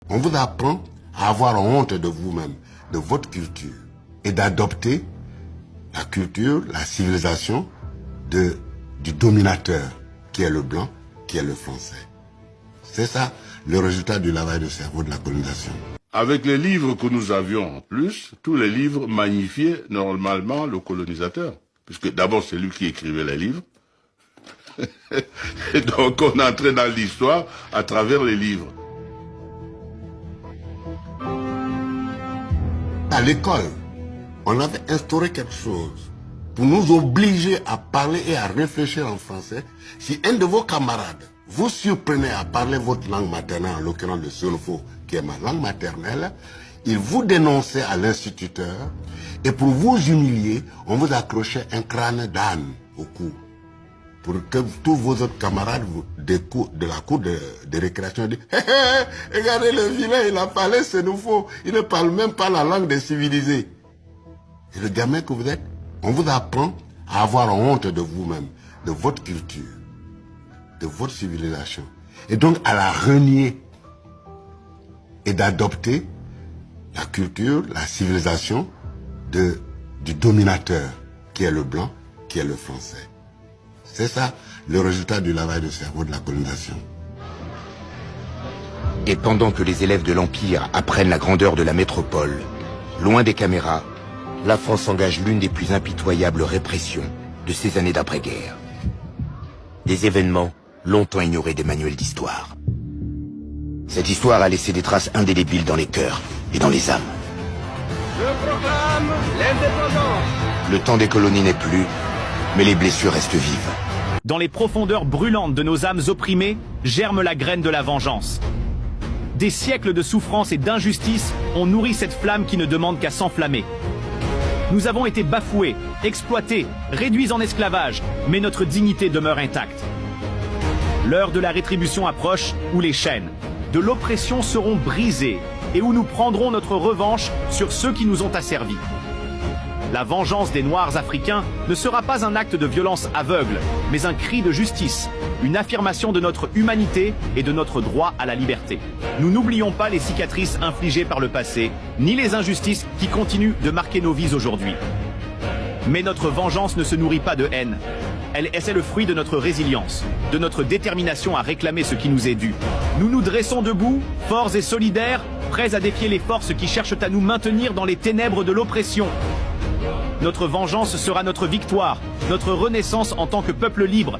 On vous apprend à avoir honte de vous-même, de votre culture, et d'adopter la culture, la civilisation du dominateur, qui est le blanc, qui est le français. C'est ça le résultat du lavage de cerveau de la colonisation. Avec les livres que nous avions en plus, tous les livres magnifiaient normalement le colonisateur. Puisque d'abord c'est lui qui écrivait les livres. Et donc on entrait dans l'histoire à travers les livres. À l'école, on avait instauré quelque chose pour nous obliger à parler et à réfléchir en français. Si un de vos camarades vous surprenait à parler votre langue maternelle, en l'occurrence le Sonofo, qui est ma langue maternelle, il vous dénonçait à l'instituteur et pour vous humilier, on vous accrochait un crâne d'âne au cou. Pour que tous vos autres camarades de la cour de récréation disent hé, hé, regardez le vilain, il a parlé Sonofo, il ne parle même pas la langue des civilisés. Et le gamin que vous êtes, on vous apprend à avoir honte de vous-même, de votre culture, de votre civilisation. Et donc à la renier et d'adopter la culture, la civilisation du dominateur, qui est le blanc, qui est le français. C'est ça le résultat du lavage de cerveau de la colonisation. Et pendant que les élèves de l'Empire apprennent la grandeur de la métropole, loin des caméras, la France engage l'une des plus impitoyables répressions de ces années d'après-guerre. Des événements longtemps ignorés des manuels d'histoire. Cette histoire a laissé des traces indélébiles dans les cœurs et dans les âmes. Je proclame l'indépendance. Le temps des colonies n'est plus, mais les blessures restent vives. Dans les profondeurs brûlantes de nos âmes opprimées, germe la graine de la vengeance. Des siècles de souffrance et d'injustice ont nourri cette flamme qui ne demande qu'à s'enflammer. Nous avons été bafoués, exploités, réduits en esclavage, mais notre dignité demeure intacte. L'heure de la rétribution approche, où les chaînes de l'oppression seront brisées et où nous prendrons notre revanche sur ceux qui nous ont asservis. La vengeance des Noirs africains ne sera pas un acte de violence aveugle, mais un cri de justice, une affirmation de notre humanité et de notre droit à la liberté. Nous n'oublions pas les cicatrices infligées par le passé, ni les injustices qui continuent de marquer nos vies aujourd'hui. Mais notre vengeance ne se nourrit pas de haine. C'est le fruit de notre résilience, de notre détermination à réclamer ce qui nous est dû. Nous nous dressons debout, forts et solidaires, prêts à défier les forces qui cherchent à nous maintenir dans les ténèbres de l'oppression. Notre vengeance sera notre victoire, notre renaissance en tant que peuple libre.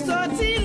Sorti